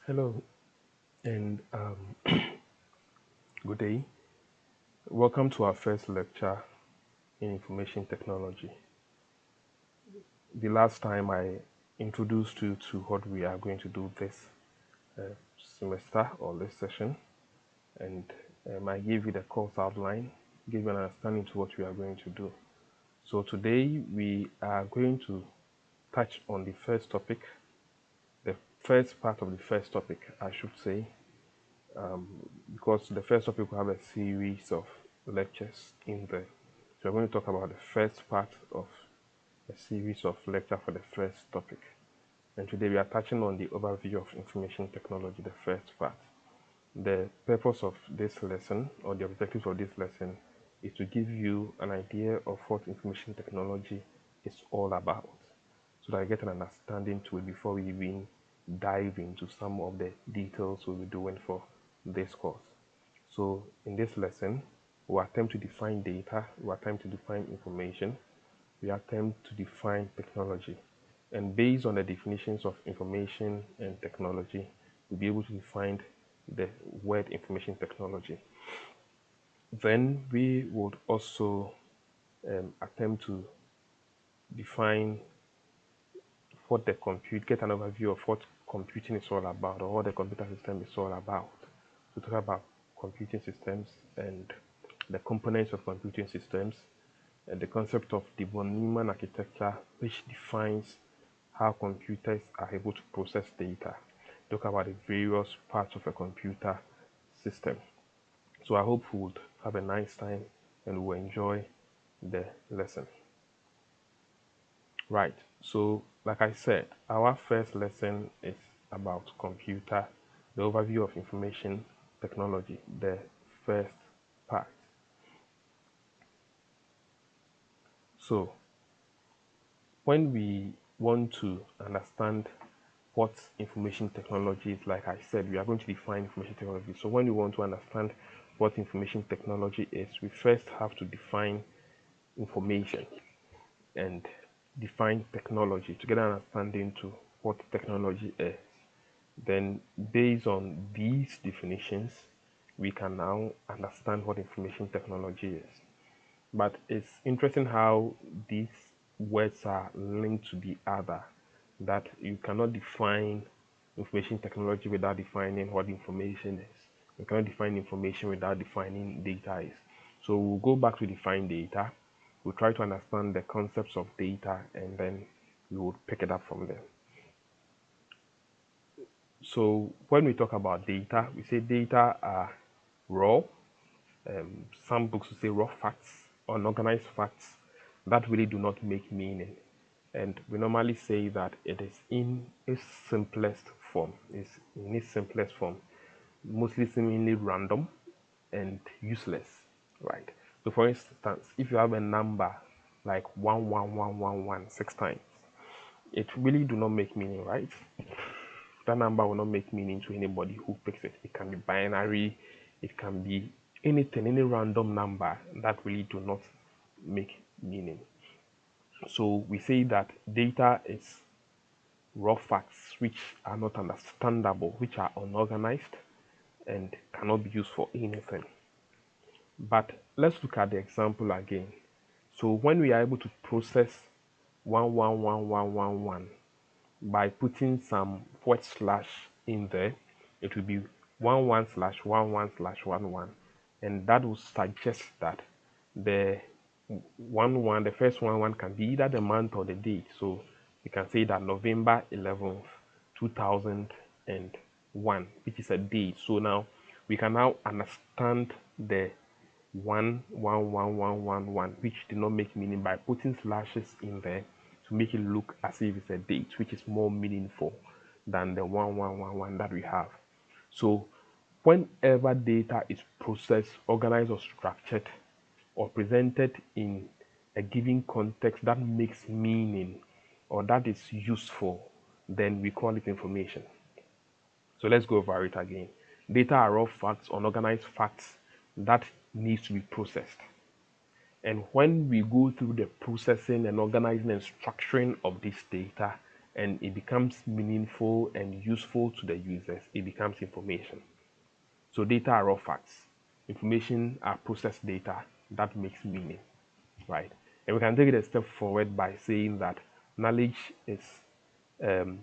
Hello and good day. Welcome to our first lecture in information technology. The last time I introduced you to what we are going to do this uh, semester or this session, and I gave you the course outline, gave you an understanding to what we are going to do. So today we are going to touch on the first part of the first topic, I should say, because the first topic will have a series of lectures in there. So we're going to talk about the first part of a series of lecture for the first topic. And today we are touching on the overview of information technology, the first part. The purpose of this lesson, or the objective of this lesson, is to give you an idea of what information technology is all about, so that I get an understanding to it before we even dive into some of the details we'll be doing for this course. So in this lesson, we attempt to define data, we attempt to define information, we attempt to define technology. And based on the definitions of information and technology, we'll be able to define the word information technology. Then we would also attempt to define what the compute, get an overview of what computing is all about, or what the computer system is all about. To talk about computing systems and the components of computing systems, and the concept of the von Neumann architecture, which defines how computers are able to process data. Talk about the various parts of a computer system. So I hope you would have a nice time and will enjoy the lesson. Right. So, like I said, our first lesson is about computer, the overview of information technology, the first part. So, when we want to understand what information technology is, like I said, we are going to define information technology. So, when we want to understand what information technology is, we first have to define information and define technology to get an understanding to what technology is. Then, based on these definitions, we can now understand what information technology is. But it's interesting how these words are linked to the other, that you cannot define information technology without defining what information is. You cannot define information without defining data is. So we'll go back to define data. We'll try to understand the concepts of data, and then we will pick it up from there. So when we talk about data, we say data are raw. Some books will say raw facts, unorganized facts that really do not make meaning. And we normally say that it is in its simplest form. It's in its simplest form, mostly seemingly random and useless, right? So for instance, if you have a number like 11111 six times, it really do not make meaning, right? That number will not make meaning to anybody who picks it. It can be binary, it can be anything, any random number that really do not make meaning. So we say that data is raw facts which are not understandable, which are unorganized and cannot be used for anything. But let's look at the example again. So when we are able to process 111111 by putting some forward slash in there, it will be 11/11/11, and that will suggest that the the first 11 can be either the month or the date. So you can say that November 11th, 2001, which is a date. So now we can now understand the 111111, which did not make meaning, by putting slashes in there to make it look as if it's a date, which is more meaningful than the 1111 that we have. So whenever data is processed, organized, or structured, or presented in a given context that makes meaning or that is useful, then we call it information. So let's go over it again. Data are raw facts, unorganized facts that needs to be processed. And when we go through the processing and organizing and structuring of this data, and it becomes meaningful and useful to the users, it becomes information. So data are raw facts. Information are processed data that makes meaning, right? And we can take it a step forward by saying that knowledge is um,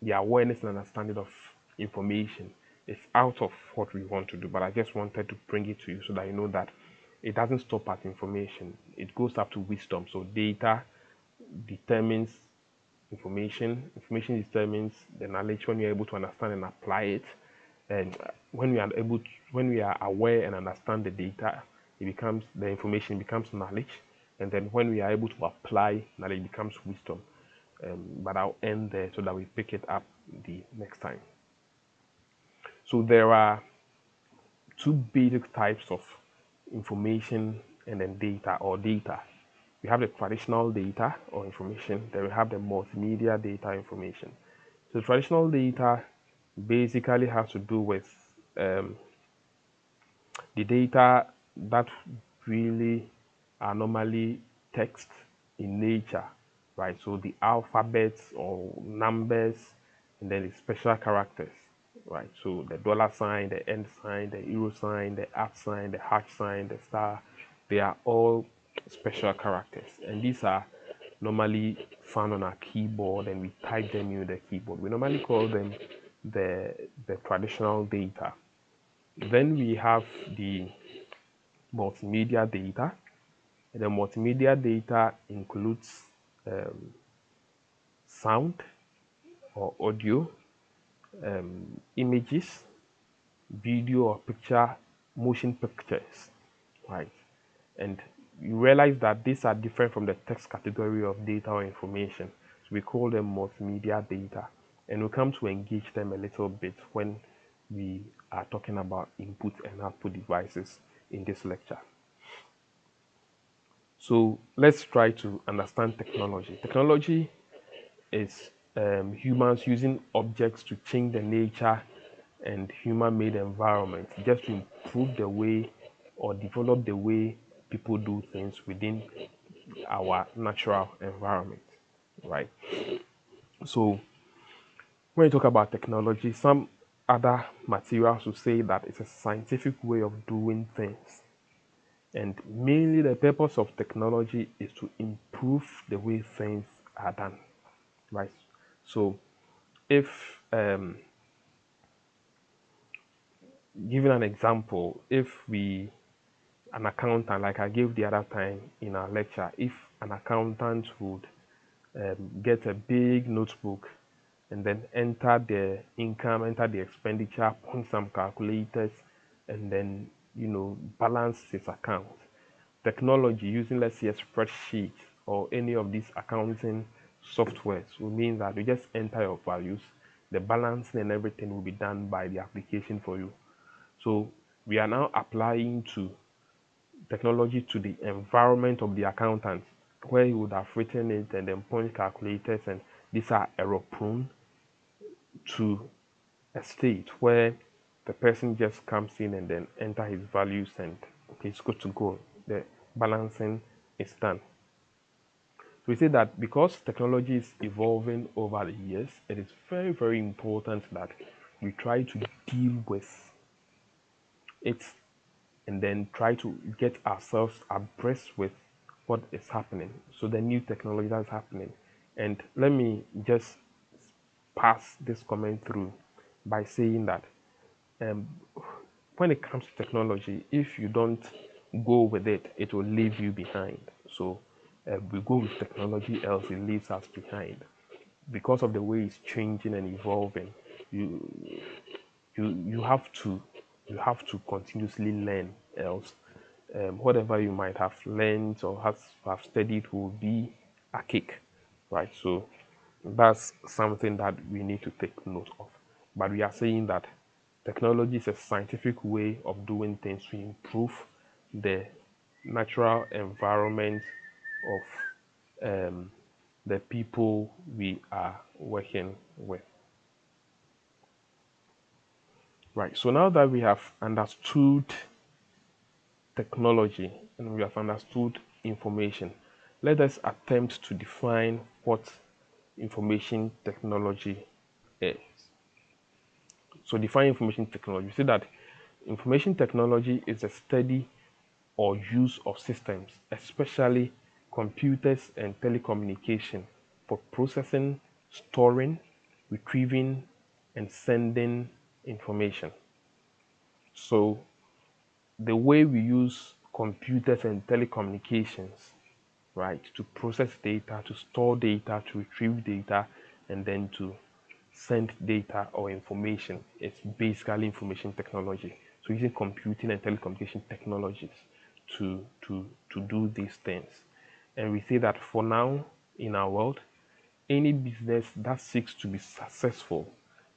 the awareness and understanding of information. Is out of what we want to do, but I just wanted to bring it to you so that you know that it doesn't stop at information. It goes up to wisdom. So data determines information. Information determines the knowledge when you're able to understand and apply it. And when we are able to, when we are aware and understand the data, it becomes the information becomes knowledge. And then when we are able to apply knowledge, it becomes wisdom. But I'll end there so that we pick it up the next time. So there are two basic types of information and then data or data. We have the traditional data or information, then we have the multimedia data information. So traditional data basically has to do with um, the data that really are normally text in nature, right? So the alphabets or numbers, and then the special characters, right? So the dollar sign, the end sign, the euro sign, the at sign, the hash sign, the star, they are all special characters. And these are normally found on our keyboard and we type them in the keyboard. We normally call them the traditional data. Then we have the multimedia data. And the multimedia data includes sound or audio, images, video or picture, motion pictures, right? And you realize that these are different from the text category of data or information. So we call them multimedia data. And we'll come to engage them a little bit when we are talking about input and output devices in this lecture. So let's try to understand technology. Technology is humans using objects to change the nature and human-made environment just to improve the way or develop the way people do things within our natural environment, right? So when you talk about technology, some other materials will say that it's a scientific way of doing things. And mainly the purpose of technology is to improve the way things are done, right? So if giving an example, if we an accountant, like I gave the other time in our lecture, if an accountant would get a big notebook and then enter the income, enter the expenditure, point some calculators, and then balance his account. Technology using, let's say, a spreadsheet or any of these accounting softwares will mean that you just enter your values, the balancing and everything will be done by the application for you. So we are now applying to technology to the environment of the accountant, where he would have written it and then point calculators, and these are error prone, to a state where the person just comes in and then enter his values and okay, it's good to go. The balancing is done. So we say that because technology is evolving over the years, it is very, very important that we try to deal with it and then try to get ourselves abreast with what is happening. So the new technology that's happening. And let me just pass this comment through by saying that um, when it comes to technology, if you don't go with it, it will leave you behind. So we go with technology, else it leaves us behind. Because of the way it's changing and evolving, you you have to continuously learn, else whatever you might have learned or have studied will be archaic, right? So that's something that we need to take note of. But we are saying that technology is a scientific way of doing things to improve the natural environment of the people we are working with. Right, so now that we have understood technology and we have understood information, let us attempt to define what information technology is. So define information technology. We say that information technology is a study or use of systems, especially computers and telecommunication, for processing, storing, retrieving, and sending information. So the way we use computers and telecommunications, right, to process data, to store data, to retrieve data, and then to send data or information, it's basically information technology. So using computing and telecommunication technologies to do these things. And we say that for now in our world, any business that seeks to be successful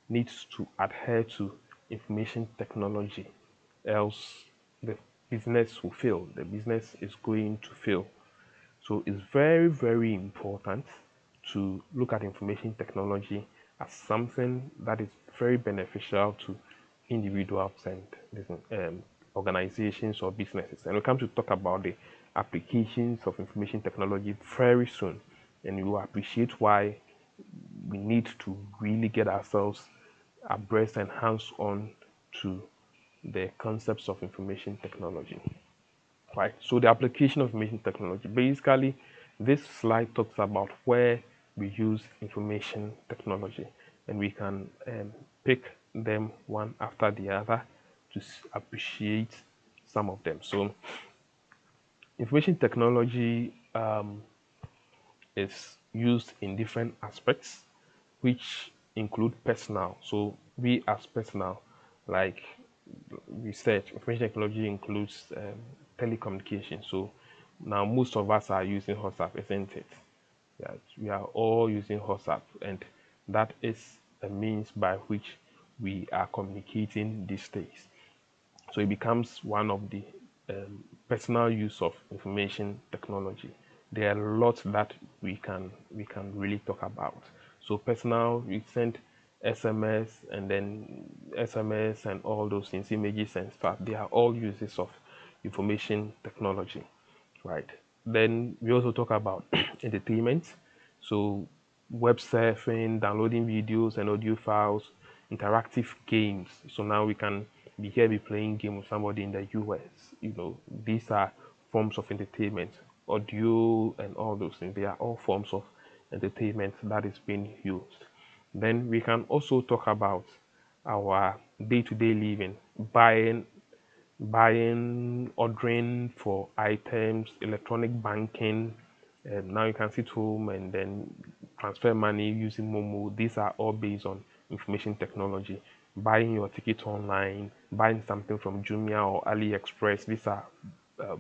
needs to adhere to information technology, else the business will fail. The business is going to fail. So it's very, very important to look at information technology as something that is very beneficial to individuals and organizations or businesses. And we come to talk about the applications of information technology very soon. And you will appreciate why we need to really get ourselves abreast and hands on to the concepts of information technology. Right. So the application of information technology. Basically, this slide talks about where we use information technology, and we can pick them one after the other to appreciate some of them. So information technology is used in different aspects, which include personal. So we as personal, like we said, information technology includes telecommunication. So now most of us are using WhatsApp, isn't it? Yeah, we are all using WhatsApp, and that is a means by which we are communicating these days. So it becomes one of the personal use of information technology. There are lots that we can really talk about. So personal, we send SMS and then SMS and all those things, images and stuff. They are all uses of information technology, right? Then we also talk about entertainment. So web surfing, downloading videos and audio files, interactive games. So now we can be here be playing game with somebody in the US. These are forms of entertainment. Audio and all those things. They are all forms of entertainment that is being used. Then we can also talk about our day-to-day living, buying, ordering for items, electronic banking. Now you can sit home and then transfer money using Momo. These are all based on information technology. Buying your ticket online, buying something from Jumia or AliExpress. These are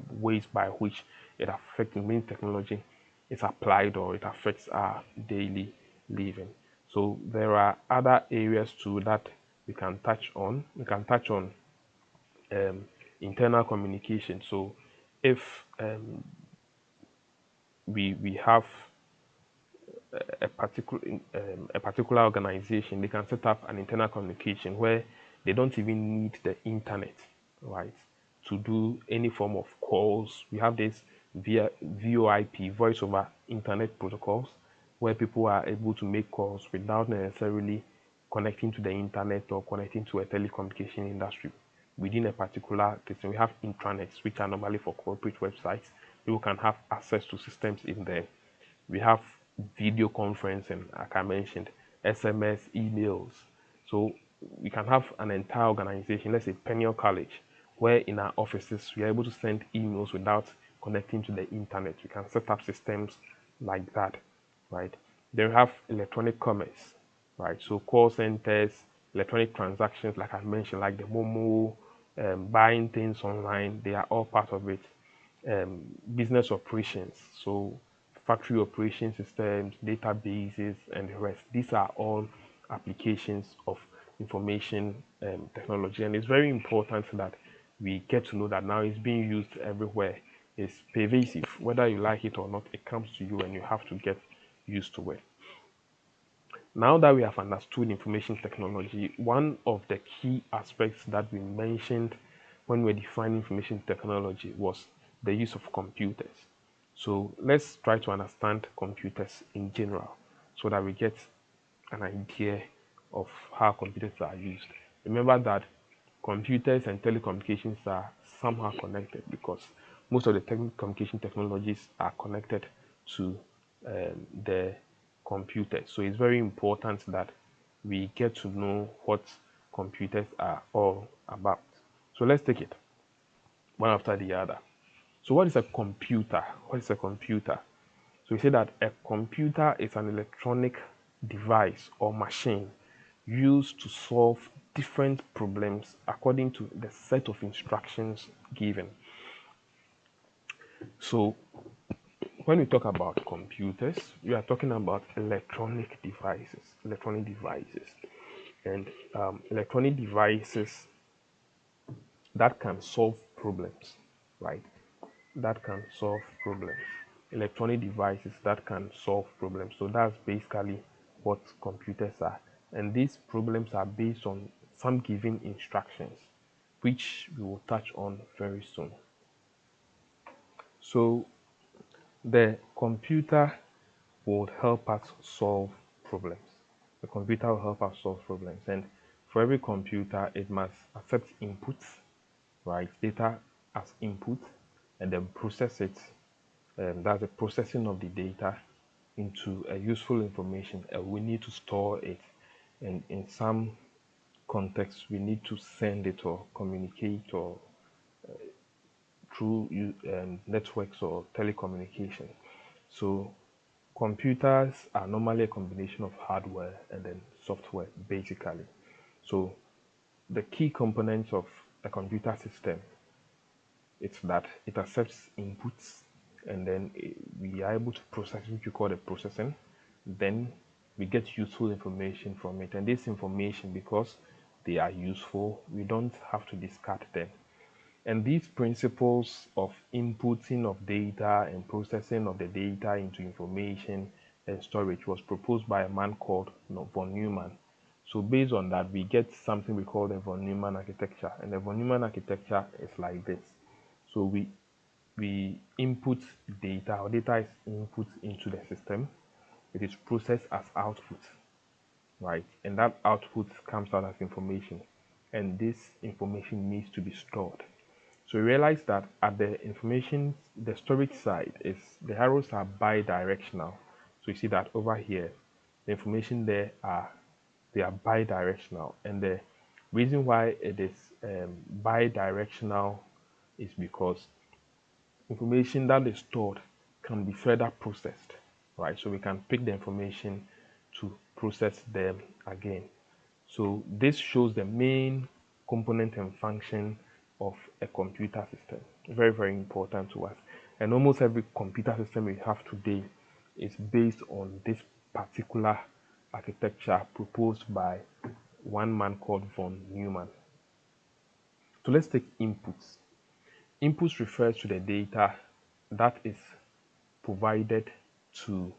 ways by which it affects information technology is applied or it affects our daily living. So there are other areas too that we can touch on. We can touch on internal communication. So if we have a particular organization, they can set up an internal communication where they don't even need the internet, right, to do any form of calls. We have this via VoIP, voice over internet protocols, where people are able to make calls without necessarily connecting to the internet or connecting to a telecommunication industry within a particular system. We have intranets, which are normally for corporate websites. People can have access to systems in there. We have video conferencing, like I mentioned, SMS, emails. So we can have an entire organization, let's say Peniel College, where in our offices we are able to send emails without connecting to the internet. We can set up systems like that, right? Then we have electronic commerce, right? So call centers, electronic transactions, like I mentioned, like the Momo, buying things online, they are all part of it. Business operations, so factory operation systems, databases, and the rest. These are all applications of information technology, and it's very important that we get to know that now it's being used everywhere. It's pervasive, whether you like it or not. It comes to you, and you have to get used to it. Now that we have understood information technology, one of the key aspects that we mentioned when we were defining information technology was the use of computers. So let's try to understand computers in general. so that we get an idea of how computers are used. Remember that computers and telecommunications are somehow connected because most of the telecommunication technologies are connected to the computers. So it's very important that we get to know what computers are all about. So let's take it one after the other. So what is a computer? What is a computer? So we say that a computer is an electronic device or machine used to solve different problems according to the set of instructions given. So when we talk about computers, we are talking about electronic devices, and electronic devices that can solve problems, right? That can solve problems. Electronic devices that can solve problems. So that's basically what computers are. And these problems are based on some given instructions, which we will touch on very soon. So the computer will help us solve problems. The computer will help us solve problems. And for every computer, it must accept inputs, right? Data as input, and then process it. That's the processing of the data into a useful information. We need to store it, and in some contexts, we need to send it or communicate or through networks or telecommunication. So computers are normally a combination of hardware and then software, basically. So the key components of a computer system, it's that it accepts inputs, and then we are able to process, which we call the processing. Then we get useful information from it, and this information, because they are useful, we don't have to discard them. And these principles of inputting of data and processing of the data into information and storage was proposed by a man called von Neumann. So based on that, we get something we call the von Neumann architecture. And the von Neumann architecture is like this. So we input data, or data is input into the system. It is processed as output, right? And that output comes out as information. And this information needs to be stored. So we realize that at the storage side, is the arrows are bi-directional. So you see that over here, the information there they are bi-directional, and the reason why it is bi-directional is because information that is stored can be further processed, right? So we can pick the information to process them again. So this shows the main component and function of a computer system. Very, very important to us. And almost every computer system we have today is based on this particular architecture proposed by one man called von Neumann. So let's take inputs. Inputs refers to the data that is provided to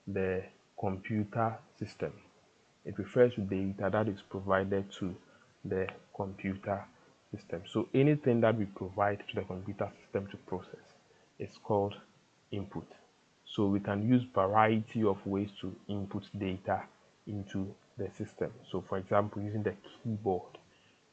the computer system. It refers to data that is provided to the computer system. So anything that we provide to the computer system to process is called input. So we can use variety of ways to input data into the system. So for example, using the keyboard,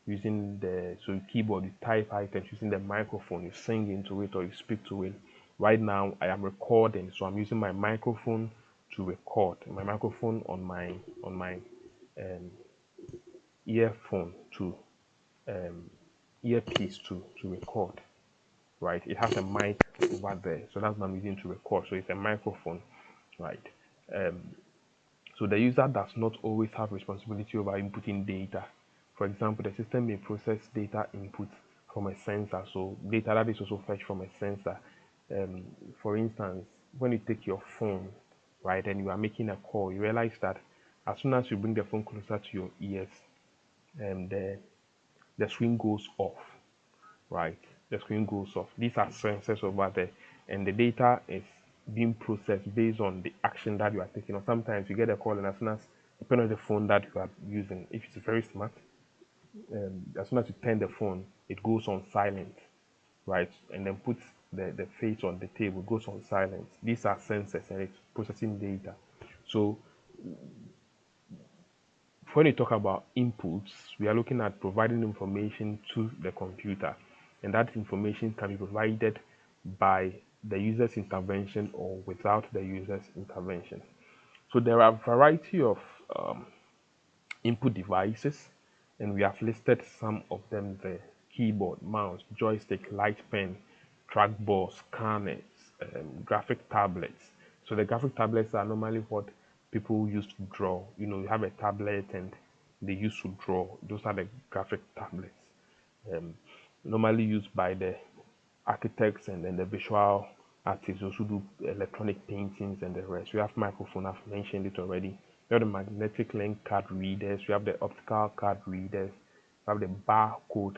so keyboard, you type items, using the microphone, you sing into it or you speak to it. Right now I am recording, so I'm using my microphone to record. My microphone on my earphone to earpiece to record, right? It has a mic over there, so that's what I'm using to record. So it's a microphone, right? So the user does not always have responsibility over inputting data. For example, the system may process data input from a sensor, so data that is also fetched from a sensor. For instance, when you take your phone, right, and you are making a call, you realize that as soon as you bring the phone closer to your ears, the screen goes off, right? The screen goes off. These are sensors over there, and the data is being processed based on the action that you are taking. Or sometimes you get a call, and as soon as, depending on the phone that you are using, if it's very smart, as soon as you turn the phone, it goes on silent, right? And then puts the face on the table, goes on silent. These are sensors, and it's processing data. So when we talk about inputs, we are looking at providing information to the computer, and that information can be provided by the user's intervention or without the user's intervention. So there are a variety of um, input devices, and we have listed some of them there: keyboard, mouse, joystick, light pen, trackball, scanners, graphic tablets. So the graphic tablets are normally what people use to draw. You have a tablet and they use to draw. Those are the graphic tablets, um, normally used by the architects and then the visual artists, those who do electronic paintings and the rest. We have microphone, I've mentioned it already. We have the magnetic link card readers, we have the optical card readers, we have the barcode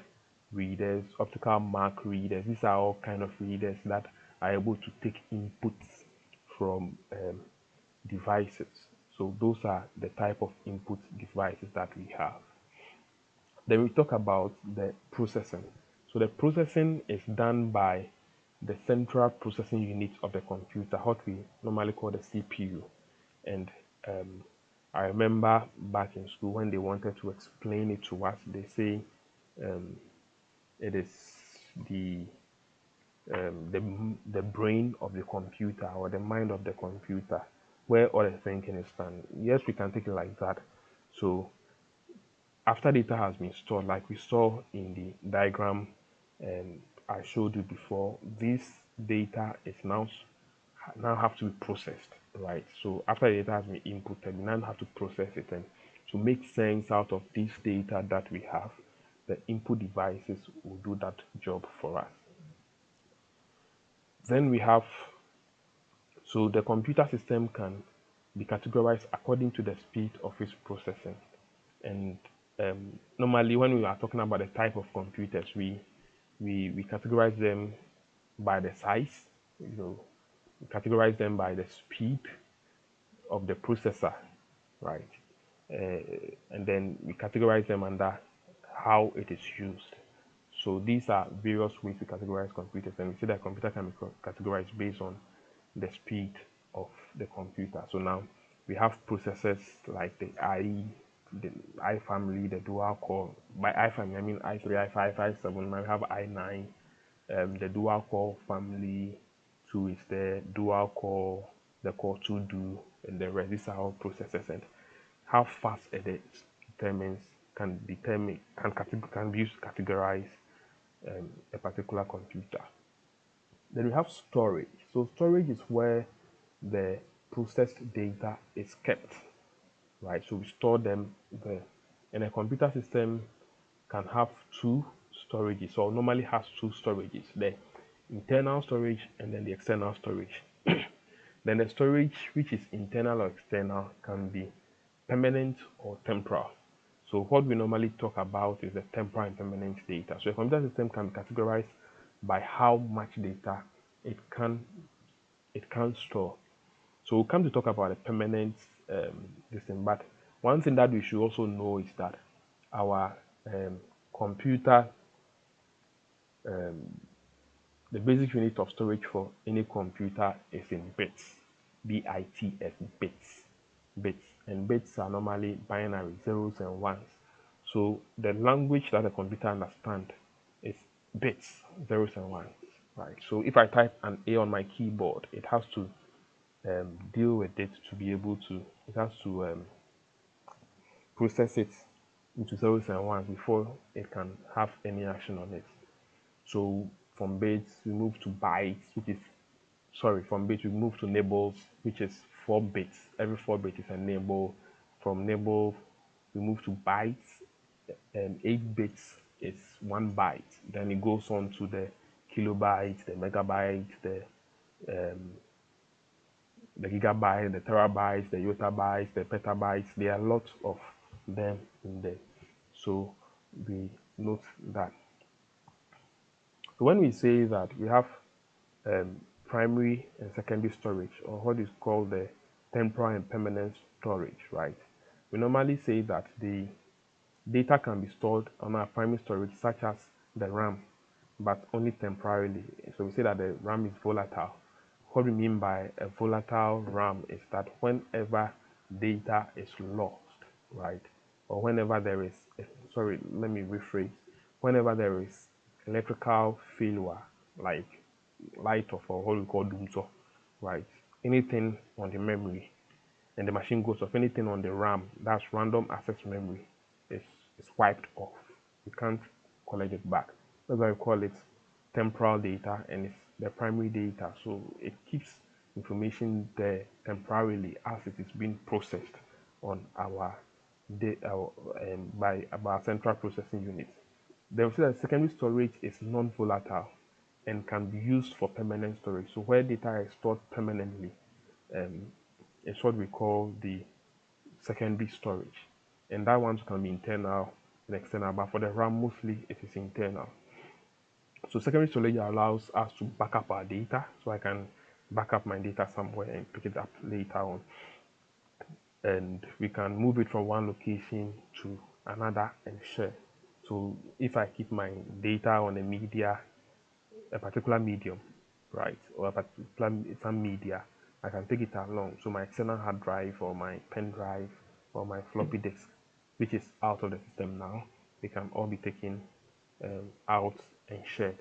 readers, optical mark readers. These are all kind of readers that are able to take inputs from devices. So those are the type of input devices that we have. Then we talk about the processing. So the processing is done by the central processing unit of the computer, what we normally call the CPU. And um, I remember back in school when they wanted to explain it to us, they say it is the the brain of the computer or the mind of the computer where all the thinking is done. Yes, we can take it like that. So after data has been stored, like we saw in the diagram I showed you before, this data is now have to be processed, right? So after the data has been inputted, we now have to process it, and to make sense out of this data that we have, the input devices will do that job for us. Then we have, so the computer system can be categorized according to the speed of its processing. And normally, when we are talking about the type of computers, we categorize them by the size, we categorize them by the speed of the processor, right? And then we categorize them under how it is used. So these are various ways to categorize computers, and we say that a computer can be categorized based on the speed of the computer. So now we have processors like the I family, the dual core. By I family, I mean i3, i5, i7. Now we have i9, the dual core family. Two is the dual core, the core 2 do, and the rest. These are all processors, and how fast it is determines can be used to categorize a particular computer. Then we have storage. So storage is where the processed data is kept, right? So we store them there. And a computer system can have two storages, or normally has two storages: the internal storage and then the external storage. Then the storage, which is internal or external, can be permanent or temporal. So what we normally talk about is the temporal and permanent data. So a computer system can be categorized by how much data it can store. So we'll come to talk about the permanent this thing. But one thing that we should also know is that our computer, the basic unit of storage for any computer is in bits, bits, bits, and bits are normally binary, zeros and ones. So the language that the computer understands is bits, zeros and ones, right? So if I type an A on my keyboard, it has to deal with it to be able to, it has to process it into zeros and ones before it can have any action on it. So from bits we move to bytes, which is, sorry, from bits we move to nibbles, which is 4 bits. Every 4 bits is a nibble. From nibble we move to bytes, and 8 bits is 1 byte. Then it goes on to the kilobyte, the megabyte, the gigabyte, the terabytes, the yottabytes, the petabytes. There are lots of them in there. So we note that. So when we say that we have primary and secondary storage, or what is called the temporal and permanent storage, right? We normally say that the data can be stored on our primary storage, such as the RAM, but only temporarily. So we say that the RAM is volatile, What we mean by a volatile RAM is that whenever data is lost, right, or whenever there is, sorry, let me rephrase, whenever there is electrical failure, like light off or what we call doomso, right, anything on the memory and the machine goes off, anything on the RAM, that's random access memory, is, is wiped off. You can't collect it back. That's why we call it temporal data, and it's the primary data. So it keeps information there temporarily as it is being processed on by our central processing unit. Then we say that secondary storage is non-volatile and can be used for permanent storage. So where data is stored permanently, um, it's what we call the secondary storage. And that one can be internal and external, but for the RAM, mostly it is internal. So secondary storage allows us to back up our data. So I can back up my data somewhere and pick it up later on. And we can move it from one location to another and share. So if I keep my data on a particular medium, right, or a particular some media, I can take it along. So my external hard drive or my pen drive or my floppy disk, which is out of the system now, they can all be taken out and shared.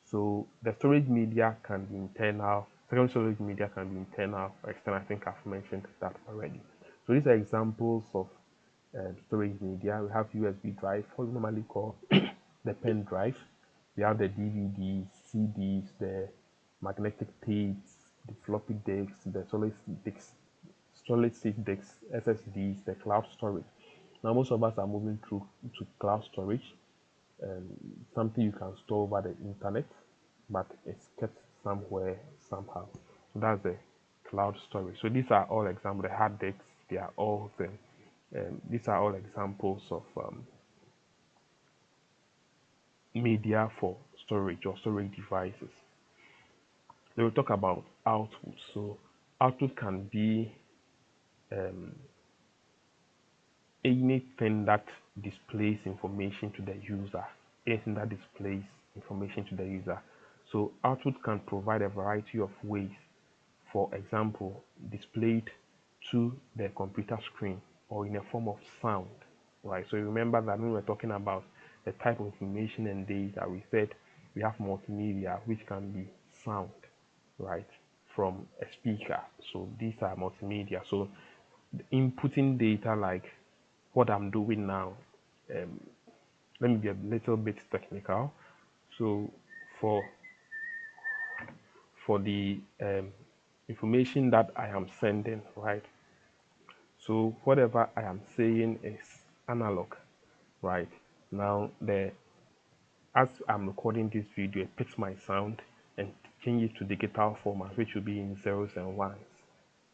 So the storage media can be internal, secondary storage media can be internal or external. I think I've mentioned that already. So these are examples of storage media. We have USB drive, what we normally call the pen drive. We have the DVDs, CDs, the magnetic tapes, the floppy disks, the solid state disks, SSDs, the cloud storage. Now most of us are moving through to cloud storage, something you can store over the internet, but it's kept somewhere somehow. So that's the cloud storage. So these are all examples. The hard disks, they are all the these are all examples of media for storage or storage devices. They will talk about output. So output can be anything that displays information to the user. Anything that displays information to the user. So output can provide a variety of ways. For example, displayed to the computer screen or in a form of sound, right? So remember that when we were talking about the type of information and data, we said we have multimedia, which can be sound, right, from a speaker. So these are multimedia. So inputting data like what I'm doing now. Um, Let me be a little bit technical. So for the information that I am sending, right? So whatever I am saying is analog, right? Now the as I'm recording this video, it picks my sound and change it to digital format, which will be in zeros and ones,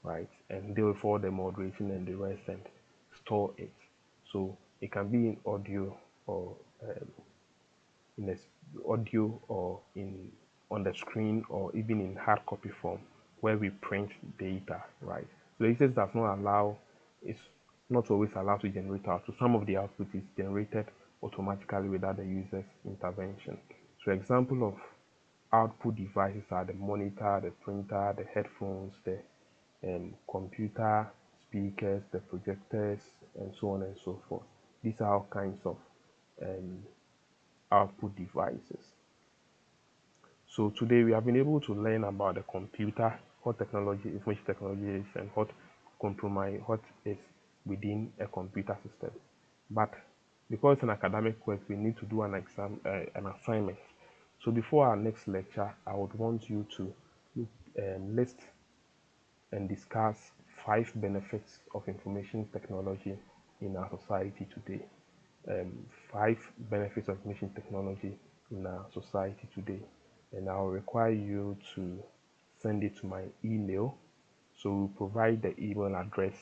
right? And they will for the moderation and the rest and store it. So it can be in audio or in the audio or in on the screen or even in hard copy form where we print data, right? So the users does not allow, it's not always allowed to generate output. Some of the output is generated automatically without the user's intervention. So example of output devices are the monitor, the printer, the headphones, the computer, speakers, the projectors, and so on and so forth. These are all kinds of um, output devices. So today we have been able to learn about the computer, what technology, information technology is, and what is within a computer system. But because it's an academic course, we need to do an exam, an assignment. So before our next lecture, I would want you to list and discuss 5 benefits of information technology in our society today. 5 benefits of information technology in our society today. And I'll require you to send it to my email. So we'll provide the email address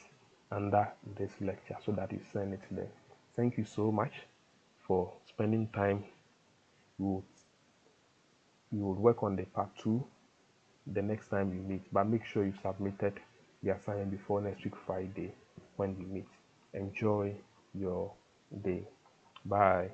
under this lecture so that you send it there. Thank you so much for spending time. We will work on the part 2 the next time we meet, but make sure you submitted the assignment before next week Friday when we meet. Enjoy your day. Bye.